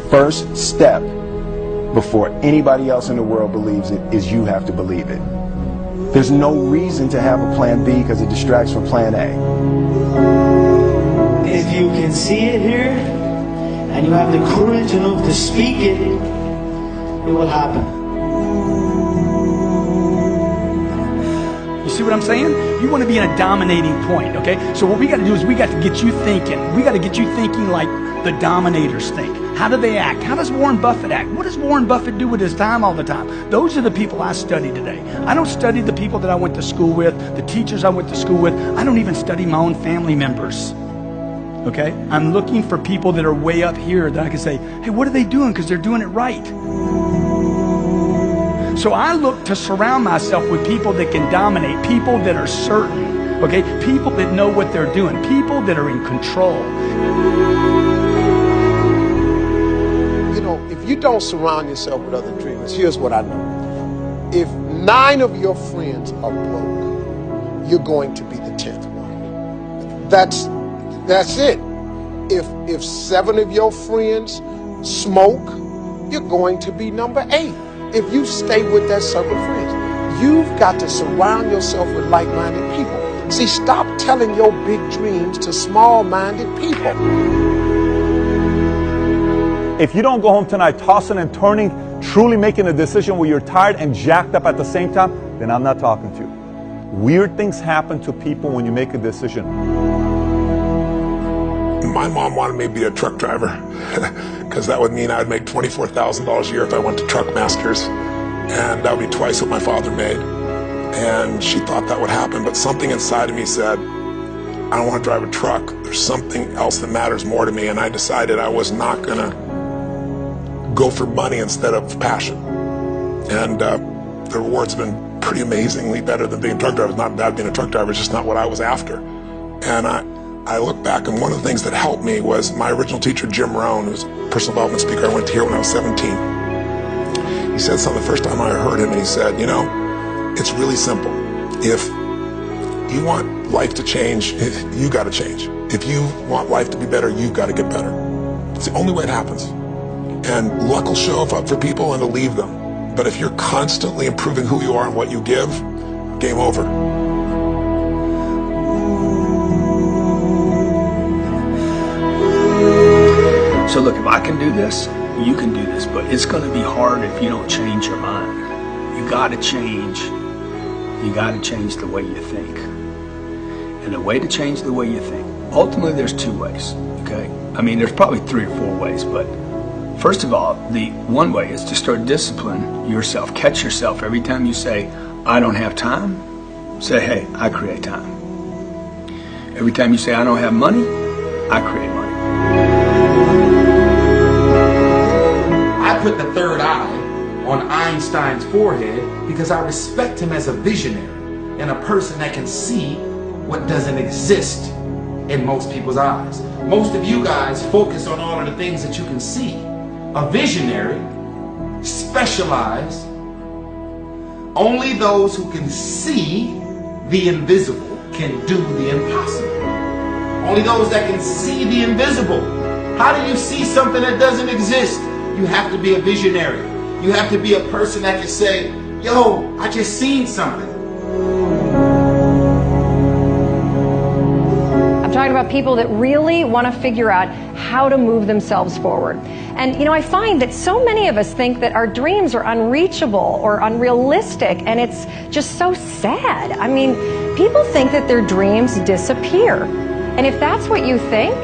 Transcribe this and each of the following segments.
first step before anybody else in the world believes it is you have to believe it. There's no reason to have a plan B because it distracts from plan A. If you can see it here and you have the courage enough to speak it, it will happen. You see what I'm saying? You want to be in a dominating point, okay? So what we got to do is we got to get you thinking. We got to get you thinking like the dominators think. How do they act? How does Warren Buffett act? What does Warren Buffett do with his time all the time? Those are the people I study today. I don't study the people that I went to school with, the teachers I went to school with. I don't even study my own family members. Okay? I'm looking for people that are way up here that I can say, hey, what are they doing? Because they're doing it right. So I look to surround myself with people that can dominate, people that are certain, okay? People that know what they're doing, people that are in control. You know, if you don't surround yourself with other dreamers, here's what I know. If 9 of your friends are broke, you're going to be the 10th one. That's it. If 7 of your friends smoke, you're going to be number 8. If you stay with that circle of friends, you've got to surround yourself with like-minded people. See, stop telling your big dreams to small-minded people. If you don't go home tonight tossing and turning, truly making a decision where you're tired and jacked up at the same time, then I'm not talking to you. Weird things happen to people when you make a decision. My mom wanted me to be a truck driver because that would mean I would make $24,000 a year if I went to Truck Masters, and that would be twice what my father made. And she thought that would happen, but something inside of me said, I don't want to drive a truck. There's something else that matters more to me, and I decided I was not going to go for money instead of passion. And the rewards have been pretty amazingly better than being a truck driver. It's not bad being a truck driver, it's just not what I was after. And I look back, and one of the things that helped me was my original teacher, Jim Rohn, who's a personal development speaker I went to hear when I was 17. He said something the first time I heard him, and he said, you know, it's really simple. If you want life to change, you got to change. If you want life to be better, you've got to get better. It's the only way it happens. And luck will show up for people and it'll leave them. But if you're constantly improving who you are and what you give, game over. So look, if I can do this, you can do this, but it's going to be hard if you don't change your mind. You got to change. You got to change the way you think. And the way to change the way you think, ultimately there's 2 ways, okay? I mean, there's probably 3 or 4 ways, but first of all, the one way is to start discipline yourself. Catch yourself every time you say, I don't have time, say, hey, I create time. Every time you say, I don't have money, I create money. I put the third eye on Einstein's forehead because I respect him as a visionary and a person that can see what doesn't exist in most people's eyes. Most of you guys focus on all of the things that you can see. A visionary specializes. Only those who can see the invisible can do the impossible. Only those that can see the invisible. How do you see something that doesn't exist? You have to be a visionary. You have to be a person that can say, yo, I just seen something. I'm talking about people that really want to figure out how to move themselves forward. And, you know, I find that so many of us think that our dreams are unreachable or unrealistic, and it's just so sad. I mean, people think that their dreams disappear. And if that's what you think,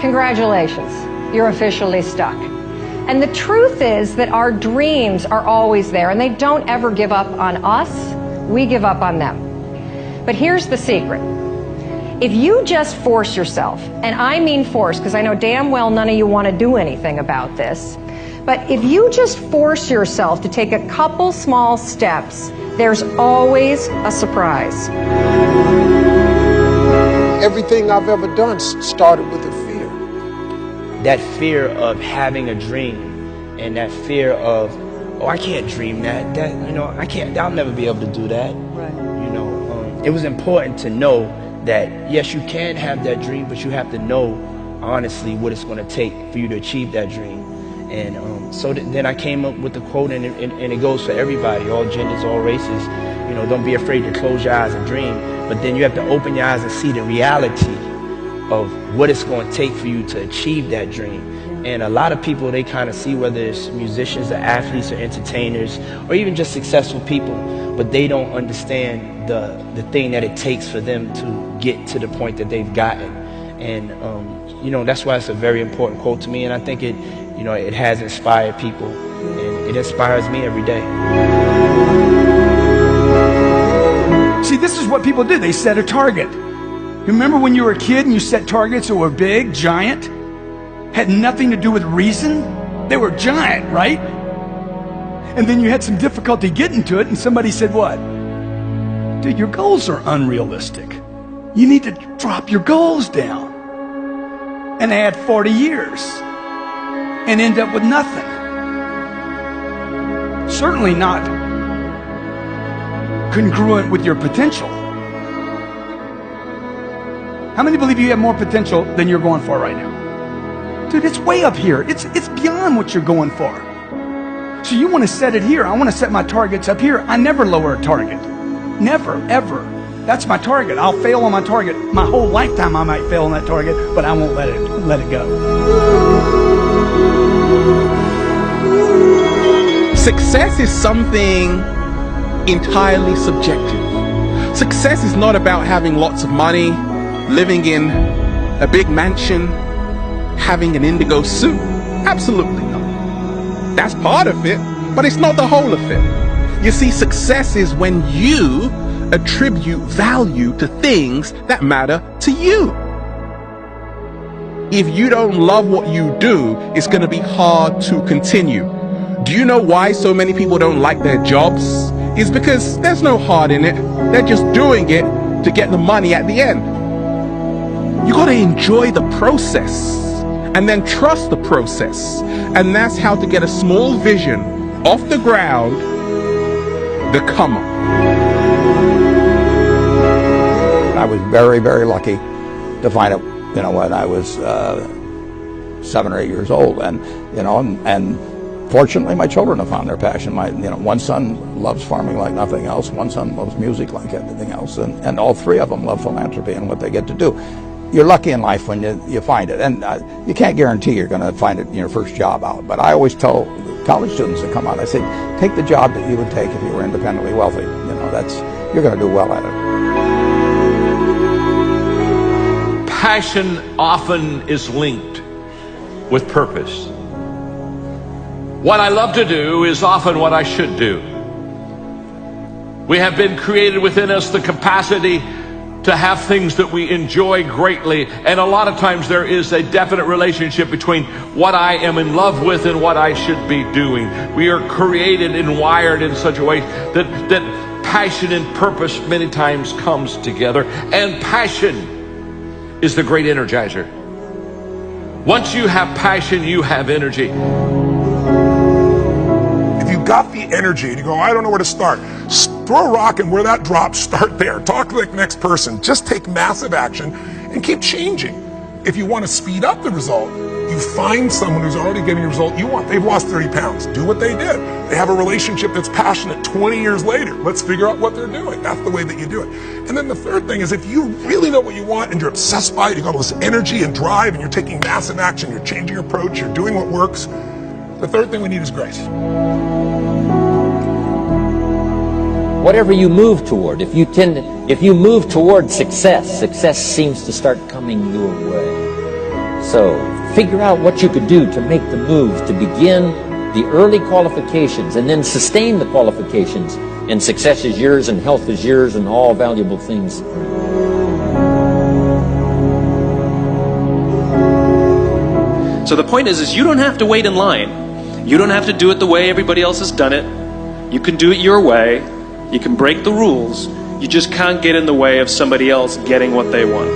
congratulations, you're officially stuck. And the truth is that our dreams are always there, and they don't ever give up on us. We give up on them. But here's the secret. If you just force yourself, and I mean force, because I know damn well none of you want to do anything about this, but if you just force yourself to take a couple small steps, there's always a surprise. Everything I've ever done started with a fear. That fear of having a dream, and that fear of, oh, I can't dream that, you know, I'll never be able to do that. Right. You know, it was important to know that, yes, you can have that dream, but you have to know, honestly, what it's going to take for you to achieve that dream. And so then I came up with the quote, and it goes for everybody, all genders, all races. You know, don't be afraid to close your eyes and dream, but then you have to open your eyes and see the reality of what it's going to take for you to achieve that dream. And a lot of people, they kind of see, whether it's musicians or athletes or entertainers or even just successful people, but they don't understand the thing that it takes for them to get to the point that they've gotten. And you know, that's why it's a very important quote to me, and I think it, you know, it has inspired people, and it inspires me every day. See, this is what people do. They set a target. You remember when you were a kid and you set targets that were big, giant, had nothing to do with reason? They were giant, right? And then you had some difficulty getting to it, and somebody said what? Dude, your goals are unrealistic. You need to drop your goals down. And add 40 years and end up with nothing. Certainly not congruent with your potential. How many believe you have more potential than you're going for right now? Dude, it's way up here. It's beyond what you're going for. So you want to set it here. I want to set my targets up here. I never lower a target. Never, ever. That's my target. I'll fail on my target. My whole lifetime I might fail on that target, but I won't let it go. Success is something entirely subjective. Success is not about having lots of money, living in a big mansion, having an indigo suit. Absolutely not. That's part of it, but it's not the whole of it. You see, success is when you attribute value to things that matter to you. If you don't love what you do, it's going to be hard to continue. Do you know why so many people don't like their jobs? It's because there's no heart in it. They're just doing it to get the money at the end. You got to enjoy the process and then trust the process. And that's how to get a small vision off the ground, the come up. I was very, very lucky to find it, you know, when I was 7 or 8 years old, and you know, and fortunately, my children have found their passion. One son loves farming like nothing else. One son loves music like everything else, and all three of them love philanthropy and what they get to do. You're lucky in life when you find it, and you can't guarantee you're going to find it in your first job out. But I always tell college students that come out, I say, take the job that you would take if you were independently wealthy. You know, you're going to do well at it. Passion often is linked with purpose. What I love to do is often what I should do. We have been created within us the capacity to have things that we enjoy greatly, and a lot of times there is a definite relationship between what I am in love with and what I should be doing. We are created and wired in such a way that passion and purpose many times comes together, and passion is the great energizer. Once you have passion, you have energy. If you got the energy and you go, I don't know where to start, throw a rock, and where that drops, start there. Talk to the next person. Just take massive action and keep changing. If you want to speed up the result, you find someone who's already getting the result you want. They've lost 30 pounds. Do what they did. They have a relationship that's passionate 20 years later. Let's figure out what they're doing. That's the way that you do it. And then the third thing is, if you really know what you want and you're obsessed by it, you got all this energy and drive, and you're taking massive action, you're changing your approach, you're doing what works, the third thing we need is grace. Whatever you move toward, if you move toward success seems to start coming your way. So figure out what you could do to make the move, to begin the early qualifications and then sustain the qualifications, and success is yours and health is yours and all valuable things. So the point is you don't have to wait in line. You don't have to do it the way everybody else has done it. You can do it your way. You can break the rules. You just can't get in the way of somebody else getting what they want.